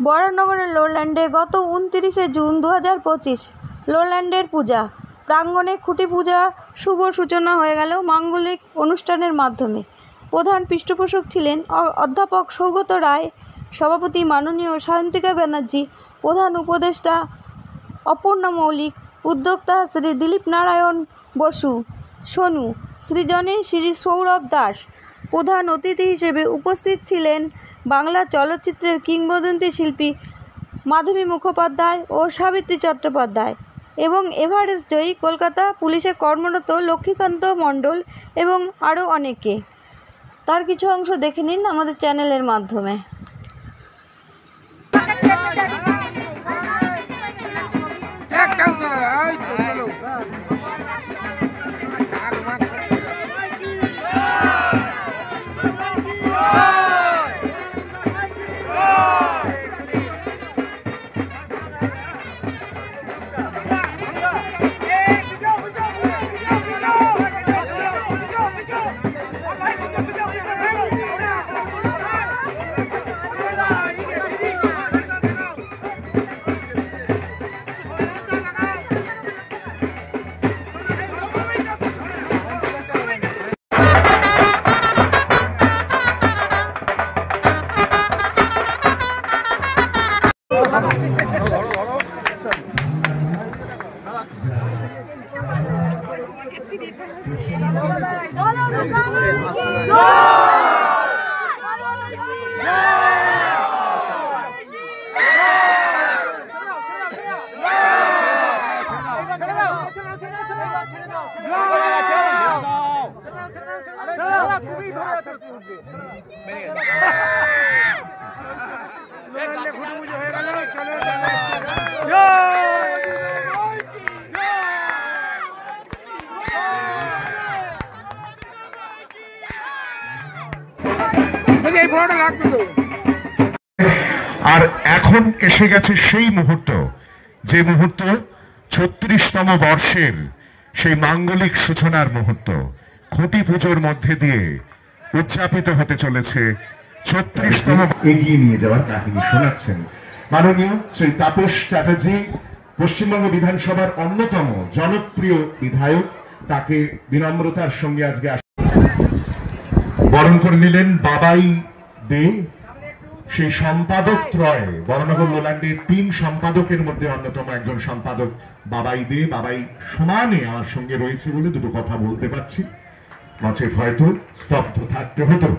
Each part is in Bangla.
বরানগরের লোল্যান্ডে গত 29শে জুন 2025 লোল্যান্ডের পূজা প্রাঙ্গণে খুঁটি পূজা শুভ সূচনা হয়ে গেল মাঙ্গলিক অনুষ্ঠানের মাধ্যমে। প্রধান পৃষ্ঠপোষক ছিলেন অধ্যাপক সৌগত রায়, সভাপতি মাননীয় সায়ন্তিকা ব্যানার্জি, প্রধান উপদেষ্টা অপর্ণা মৌলিক, উদ্যোক্তা শ্রী দিলীপ নারায়ণ বসু সোনু, সৃজনে শ্রী সৌরভ দাস। প্রধান অতিথি হিসেবে উপস্থিত ছিলেন বাংলা চলচ্চিত্রের কিংবদন্তি শিল্পী মাধবী মুখোপাধ্যায় ও সাবিত্রী চট্টোপাধ্যায় এবং এভারেস্ট জয়ী কলকাতা পুলিশে কর্মরত লক্ষ্মীকান্ত মণ্ডল এবং আরও অনেকে। তার কিছু অংশ দেখে নিন আমাদের চ্যানেলের মাধ্যমে। আর এখন এসে গেছে সেই মুহূর্ত, যে মুহূর্ত 36তম বর্ষের সেই মাঙ্গলিক সূচনার মুহূর্ত। খুঁটি পুজোর মধ্যে দিয়ে উদযাপিত হতে চলেছে 36তম। এগিয়ে নিয়ে যাওয়ার কাহিনী শোনাচ্ছেন মাননীয় শ্রী তাপস চ্যাটার্জি, পশ্চিমবঙ্গ বিধানসভার অন্যতম জনপ্রিয় বিধায়ক। তাকে বিনম্রতার সঙ্গে আজকে বরণ করে নিলেন বাবাই দে, সেই সম্পাদক ত্রয়। বরানগর লোল্যান্ডের 3 সম্পাদকের মধ্যে অন্যতম একজন সম্পাদক বাবাই দে। বাবাই সমানে আমার সঙ্গে রয়েছে বলে দুটো কথা বলতে পারছি, নচেত হয়তো স্তব্ধ থাকতে হতো,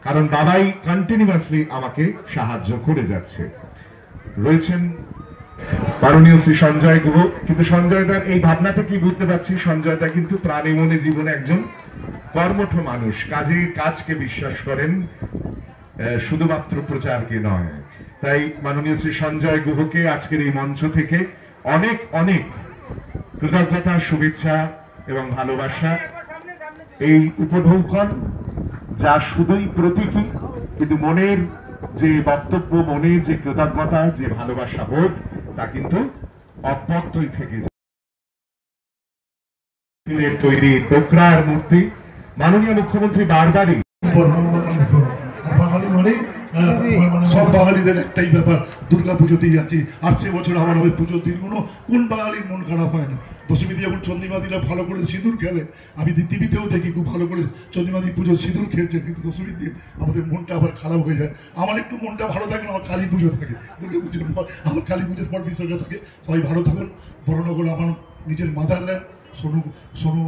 কারণ বাবাই কন্টিনিউয়াসলি আমাকে সাহায্য করে যাচ্ছে। রয়েছেন মাননীয় শ্রী সঞ্জয় গুহ, কিন্তু সঞ্জয় দার এই ভাবনাটা কি বুঝতে পারছি, সঞ্জয় দা কিন্তু প্রাণে মনে জীবনে একজন কর্মঠ মানুষ, কাজকে বিশ্বাস করেন, শুধুমাত্র প্রচারকে নয়। তাই মাননীয় শ্রী সঞ্জয় গুহকে আজকের এই মঞ্চ থেকে অনেক অনেক কৃতজ্ঞতা, শুভেচ্ছা এবং ভালোবাসা। এই উপভোগ করেন যা শুধুই প্রতীকী, কিন্তু মনের যে বক্তব্য, মনের যে কৃতজ্ঞতা, যে ভালোবাসা বোধ, তা কিন্তু অব্যক্তই থেকে যায়। তৈরি ডোকরার মূর্তি মাননীয় মুখ্যমন্ত্রী বারবারই বাঙালি মানে সব বাঙালিদের একটাই ব্যাপার, দুর্গা পুজোতেই আছে। আর সে বছর আমার হবে পুজোর দিনগুলো, কোন বাঙালির মন খারাপ হয় না? দশমীতে যেমন চন্দ্রিমাদিরা ভালো করে সিঁদুর খেলে, আমি টিভিতেও দেখি খুব ভালো করে চন্দ্রিমাদি পুজো সিঁদুর খেলছে, কিন্তু দশমীর দিন আমাদের মনটা আবার খারাপ হয়ে যায়। আমার একটু মনটা ভালো থাকে না, আমার কালী পুজো থাকে, দুর্গা পুজোর পর আমার কালী পুজোর পর বিসর্জন থাকে। সবাই ভালো থাকুন। বরানগর আমার নিজের মাদারল্যান্ড। সোনু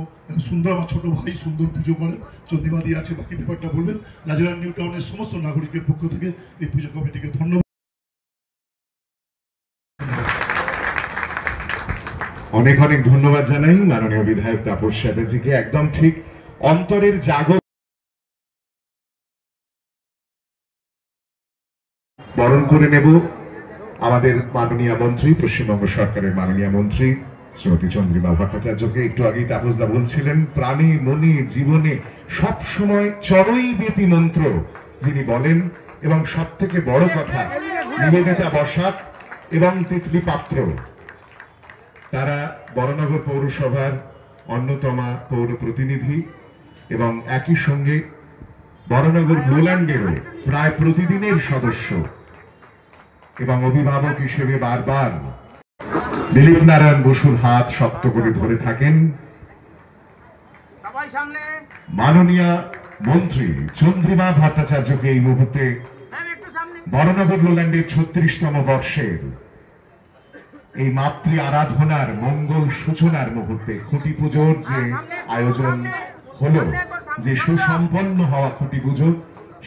সুন্দর আমার ছোট ভাই, সুন্দর পুজো করেন, চন্দ্রিমাদি আছে, বাকি ব্যাপারটা বলবেন। নাজিরান নিউ টাউনের সমস্ত নাগরিকের পক্ষ থেকে এই পুজো কমিটিকে ধন্যবাদ। অনেক অনেক ধন্যবাদ জানাই মাননীয় বিধায়ক তাপস চ্যাটার্জিকে। একদম ঠিক অন্তরের জাগর বরণ করে নেব আমাদের মাননীয় মন্ত্রী, পশ্চিমবঙ্গ সরকারের মাননীয় মন্ত্রী শ্রীমতী চন্দ্রিমা ভট্টাচার্যকে। একটু আগে তাপসদা বলছিলেন প্রাণে মনে জীবনে সব সময় চরই বেতি মন্ত্র যিনি বলেন, এবং সব থেকে বড় কথা নিবেদিতা বসাক এবং তিতলি পাত্র, তারা বরানগর পৌরসভার অন্যতমা পৌর প্রতিনিধি এবং একই সঙ্গে বরানগর লোল্যান্ডেরও প্রায় প্রতিদিনের সদস্য। এবং অভিভাবক হিসেবে বারবার দিলীপ নারায়ণ বসুর হাত শক্ত করে ধরে থাকেন মাননীয় মন্ত্রী চন্দ্রিমা ভট্টাচার্যকে এই মুহূর্তে বড়নগর লোল্যান্ডের ৩৬তম বর্ষের এই মাতৃ আরাধনার মঙ্গল সূচনার মুহূর্তে খুঁটি পুজোর যে আয়োজন হলো, যে সুসম্পন্ন হওয়া খুঁটি পুজো,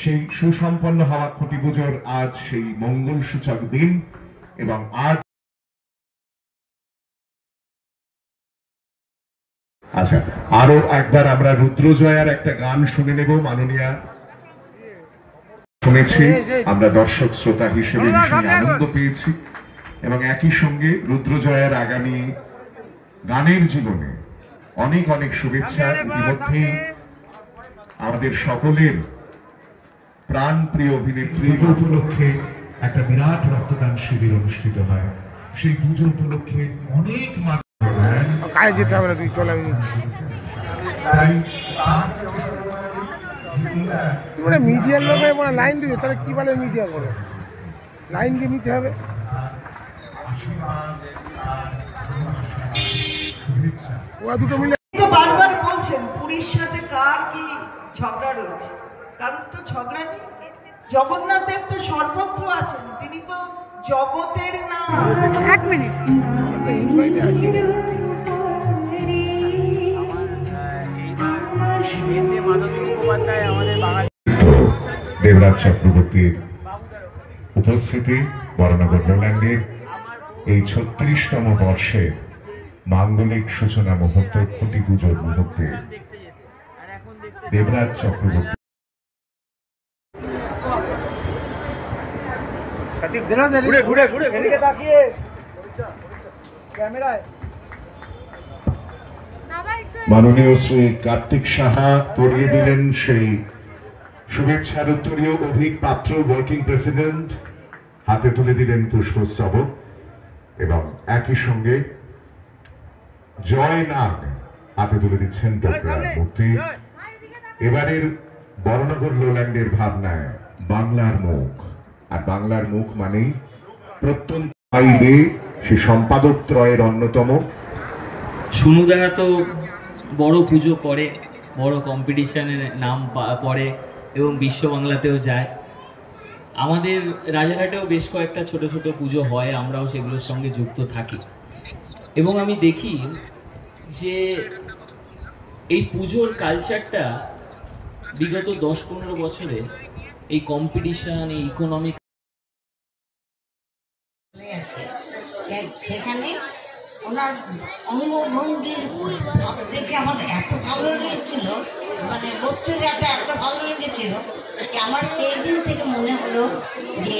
সেই সুসম্পন্ন হওয়া খুঁটি পুজোর আজ সেই মঙ্গল সূচক দিন। এবং আজ আচ্ছা, আরো একবার আমরা রুদ্রজয়ার একটা গান শুনে নেব। মাননীয়া শুনেছি, আমরা দর্শক শ্রোতা হিসেবে ভীষণ আনন্দ পেয়েছি এবং একই সঙ্গে রুদ্রজয়ার আগামী গানের জীবনে অনেক অনেক শুভেচ্ছা। ইতিমধ্যেই আমাদের সকলের প্রাণ প্রিয় অভিনেত্রী উপলক্ষে একটা বিরাট রক্তদান শিবির অনুষ্ঠিত হয়। সেই পুজো উপলক্ষে অনেক মানুষ কাজ যেতে হবে না, তুই চলে তাই তার কাছে মানে মিডিয়ার লোকে মানে লাইন দিবে, তাহলে কি বলে মিডিয়া করে লাইন দিয়ে নিতে হবে। ওরা দুটো মিলে তো বারবার বলছেন পুরীর সাথে কার কি ঝগড়া রয়েছে, কারণ তো ঝগড়া নেই। জগন্নাথের তো সর্বত্র আছেন, তিনি তো জগতের নাম। এক মিনিট দেবরাজ চক্রবর্তীর উপস্থিতি বড়নগর লোল্যান্ডের এই ৩৬তম বর্ষের মাঙ্গলিক সূচনা মুহূর্ত, খুঁটি পুজোর মুহূর্তে দেবরাজ চক্রবর্তী মাননীয় শ্রী কার্তিক সাহা পড়িয়ে দিলেন সেই শুভেচ্ছার উত্তরীয়। অভিক পাত্র ওয়ার্কিং প্রেসিডেন্ট হাতে তুলে দিলেন পুষ্পস্তবক এবং একই সঙ্গে জয় নাগ হাতে তুলে দিচ্ছেন ডক্টর মূর্তি। এবারের বড়নগর লোল্যান্ডের ভাবনায় বাংলার মুখ, আর বাংলার মুখ মানেই প্রত্যন্ত সে সম্পাদক ত্রয়ের অন্যতম। সুনুদা তো বড় পুজো করে, বড় কম্পিটিশনে নাম পড়ে এবং বিশ্ব বাংলাতেও যায়। আমাদের রাজারহাটেও বেশ কয়েকটা ছোট ছোট পুজো হয়, আমরাও সেগুলোর সঙ্গে যুক্ত থাকি এবং আমি দেখি যে এই পুজোর কালচারটা বিগত 10-15 বছরে এই কম্পিটিশন, এই ইকোনমিক সেখানে ওনার অঙ্গভঙ্গির দেখে আমার এত ভালো লেগেছিল, মানে বক্তৃতাটা এত ভালো লেগেছিল যে আমার সেই দিন থেকে মনে হলো যে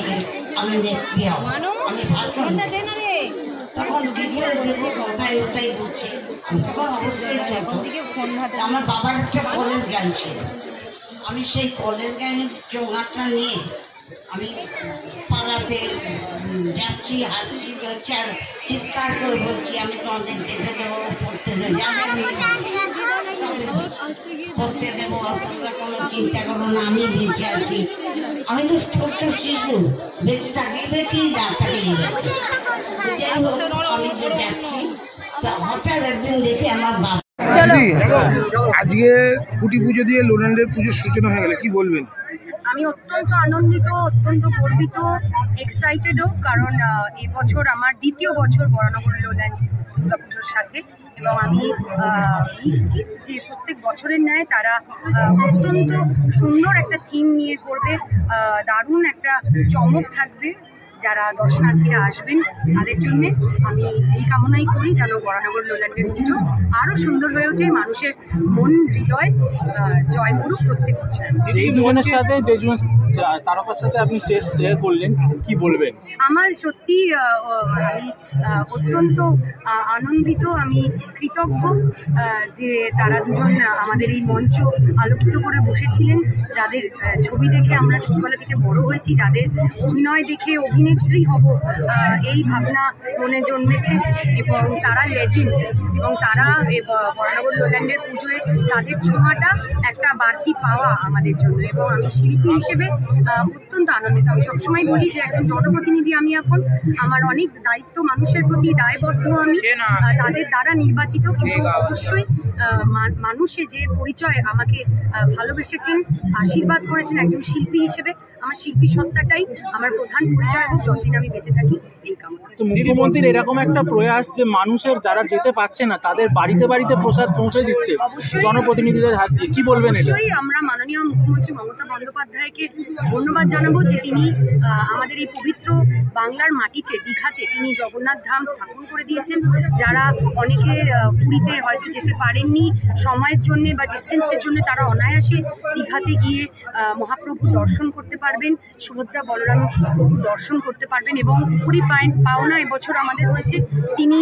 আমি নেত্রী হব, আমি ভাষণ। তখন ভিডিও দেখে কোথায় ওটাই বলছে, তখন অবশ্যই আমার বাবার একটা কলেজ গান ছিল। আমি সেই কলেজ গানের চোঙাটা নিয়ে আমি পাড়াতে যাচ্ছি, হাঁটছি, যাচ্ছি আর চিৎকার করে বলছি আমি তোমাদের যেতে দেবো, পড়তে দেবো, পড়তে দেবো, তোমরা কোনো চিন্তা করো না, আমি বেঁচে আছি। আমি তো ছোট্ট শিশু, বেঁচে থাকি বেঁচে যা থাকি। আমি তো যাচ্ছি, তা হঠাৎ একদিন দেখি আমার বাবা। আজকে খুঁটি পুজো দিয়ে লোল্যান্ডের পুজোর সূচনা হয়ে গেলে কি বলবেন? আমি অত্যন্ত আনন্দিত, অত্যন্ত গর্বিত, এক্সাইটেডও, কারণ এবছর আমার দ্বিতীয় বছর বড়নগর লোল্যান্ড দুর্গাপুজোর সাথে এবং আমি নিশ্চিত যে প্রত্যেক বছরের ন্যায় তারা অত্যন্ত সুন্দর একটা থিম নিয়ে করবে, দারুণ একটা চমক থাকবে। যারা দর্শনার্থীরা আসবেন তাদের জন্য আমি এই কামনাই করি যেন বড়নগর লোল্যান্ডের পুজো আরও সুন্দর হয়ে ওঠে, মানুষের মন হৃদয় জয় করুক প্রত্যেক বছর। এই দুজনের সাথে, দুজন তারকার সাথে আপনি শেষ করলেন, কি বলবেন? আমার সত্যি আমি অত্যন্ত আনন্দিত, আমি কৃতজ্ঞ যে তারা দুজন আমাদের এই মঞ্চ আলোকিত করে বসেছিলেন, যাদের ছবি দেখে আমরা ছোটবেলা থেকে বড় হয়েছি, যাদের অভিনয় দেখে অভিনেত্রী হব এই ভাবনা মনে জন্মেছে এবং তারা লেজেন্ড এবং তারা বড়নগর লোল্যান্ডের পুজোয় তাদের ছোঁয়াটা একটা বাড়তি পাওয়া আমাদের জন্য এবং আমি শিল্পী হিসেবে অত্যন্ত আনন্দিত। আমি সবসময় বলি যে একজন জনপ্রতিনিধি আমি এখন, আমার অনেক দায়িত্ব, মানুষের প্রতি দায়বদ্ধ আমি, তাদের দ্বারা নির্বাচিত। কিন্তু অবশ্যই মানুষে যে পরিচয় আমাকে ভালোবেসেছেন, আশীর্বাদ করেছেন একজন শিল্পী হিসেবে, আমার শিল্পী সত্তাটাই আমার প্রধান পরিচয় এবং যতদিন আমি বেঁচে থাকি এই কামনা। মুখ্যমন্ত্রীর এরকম একটা প্রয়াস যে মানুষের যারা যেতে পারছে না তাদের বাড়িতে বাড়িতে প্রসাদ পৌঁছে দিচ্ছে জনপ্রতিনিধিদের হাত দিয়ে, কি বলবেন? অবশ্যই আমরা মাননীয় মুখ্যমন্ত্রী মমতা বন্দ্যোপাধ্যায়কে ধন্যবাদ জানাবো যে তিনি আমাদের এই পবিত্র বাংলার মাটিতে, দীঘাতে তিনি জগন্নাথ ধাম স্থাপন করে দিয়েছেন। যারা অনেকে পুরীতে হয়তো যেতে পারেননি সময়ের জন্য বা ডিস্টেন্সের জন্য, তারা অনায়াসে দীঘাতে গিয়ে মহাপ্রভু দর্শন করতে পারবেন, সুভদ্রা বলরাম প্রভু দর্শন করতে পারবেন। এবং পুরী পাওনা এবছর আমাদের হয়েছে, তিনি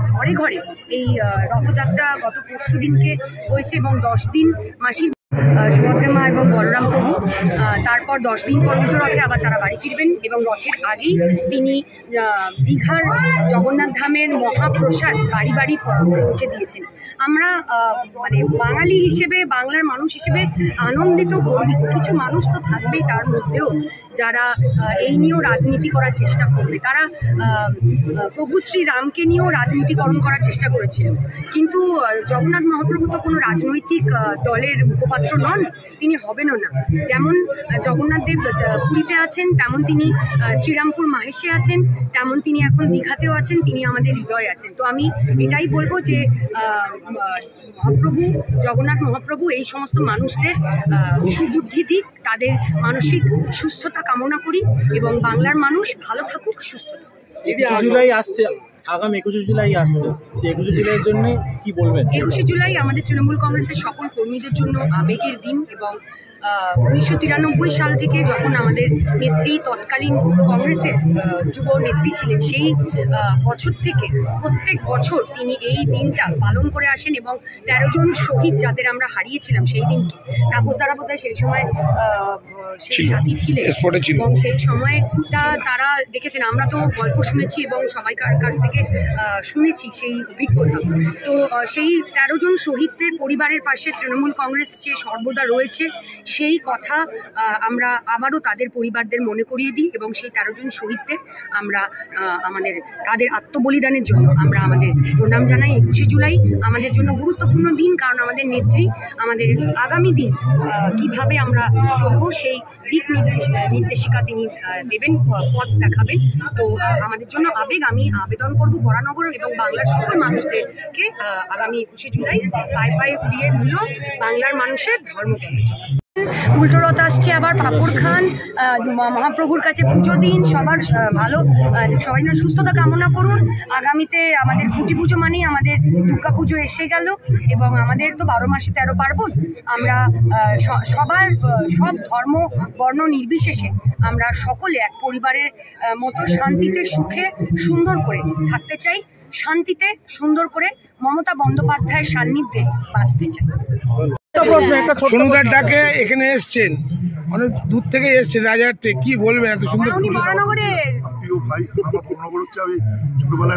ঘরে ঘরে এই রথযাত্রা গত পরশু দিনকে হয়েছে এবং 10 দিন মাসির সুভদ্রা মা এবং বলরাম প্রভু, তারপর 10 দিন পর উল্টো রথে আবার তারা বাড়ি ফিরবেন এবং রথের আগেই তিনি দীঘার জগন্নাথ ধামের মহাপ্রসাদ বাড়ি বাড়ি পৌঁছে দিয়েছেন। আমরা মানে বাঙালি হিসেবে, বাংলার মানুষ হিসেবে আনন্দিত, গর্বিত। কিছু মানুষ তো থাকবেই তার মধ্যেও যারা এই নিয়েও রাজনীতি করার চেষ্টা করবে, তারা প্রভু শ্রীরামকে নিয়েও রাজনীতিকরণ করার চেষ্টা করেছিল। কিন্তু জগন্নাথ মহাপ্রভু তো কোনো রাজনৈতিক দলের মুখপাত্র নন, তিনি হবেনও না। যেমন জগন্নাথ দেব পুরীতে আছেন, তেমন তিনি শ্রীরামপুর মাহেশে আছেন, তেমন তিনি এখন দীঘাতেও আছেন, তিনি আমাদের হৃদয়ে আছেন। তো আমি এটাই বলবো যে মহাপ্রভু, জগন্নাথ মহাপ্রভু এই সমস্ত মানুষদের সুবুদ্ধি দিক, তাদের মানসিক সুস্থতা কামনা করি এবং বাংলার মানুষ ভালো থাকুক, সুস্থ থাকুক। 21 জুলাই আসছে, আগামী 21 জুলাই আসছে, 21 জুলাইয়ের জন্য কি বলবেন? 21 জুলাই আমাদের তৃণমূল কংগ্রেসের সকল কর্মীদের জন্য আবেগের দিন এবং 1993 সাল থেকে যখন আমাদের নেত্রী, তৎকালীন কংগ্রেসের যুব নেত্রী ছিলেন, সেই বছর থেকে প্রত্যেক বছর তিনি এই দিনটা পালন করে আসেন এবং 13 জন শহীদ যাদের আমরা হারিয়েছিলাম সেই দিনকে, তাপস দ্বারা বোধহয় সেই সময় সেই সাথী ছিলেন এবং সেই সময়টা তারা দেখেছেন। আমরা তো গল্প শুনেছি এবং সবাইকার কাছ থেকে শুনেছি সেই অভিজ্ঞতা। তো সেই 13 জন শহীদদের পরিবারের পাশে তৃণমূল কংগ্রেস যে সর্বদা রয়েছে, সেই কথা আমরা আবারও তাদের পরিবারদের মনে করিয়ে দিই এবং সেই 13 জন শহীদদের আমরা তাদের আত্মবলিদানের জন্য আমরা আমাদের প্রণাম জানাই। 21 জুলাই আমাদের জন্য গুরুত্বপূর্ণ দিন, কারণ আমাদের নেত্রী আমাদের আগামী দিন কিভাবে আমরা চলবো সেই দিক নির্দেশিকা তিনি দেবেন, পথ দেখাবেন। তো আমাদের জন্য আবেগ। আমি আবেদন করব বরানগর এবং বাংলার সকল মানুষদেরকে আগামী 21 জুলাই পায়ে পায়ে উড়িয়ে ধুলো বাংলার মানুষের ধর্মকর্মে। উল্টো রথ আসছে, আবার পাপড় খান, মহাপ্রভুর কাছে পুজো দিন, সবার ভালো, সবাই না সুস্থতা কামনা করুন। আগামীতে আমাদের খুঁটি পুজো মানেই আমাদের দুর্গা পুজো এসে গেল এবং আমাদের তো 12 মাসে 13 পার্বণ। আমরা সব ধর্ম বর্ণ নির্বিশেষে আমরা সকলে এক পরিবারের মতো শান্তিতে, সুখে, সুন্দর করে থাকতে চাই, শান্তিতে সুন্দর করে মমতা বন্দ্যোপাধ্যায়ের সান্নিধ্যে বাঁচতে চাই। সোনুদার ডাকে এখানে এসছেন, অনেক দূর থেকে এসছেন রাজার থেকে, কি বলবেন? এত সুন্দর বরানগরের ভাই, আমার বরানগর হচ্ছে, আমি ছোটবেলায়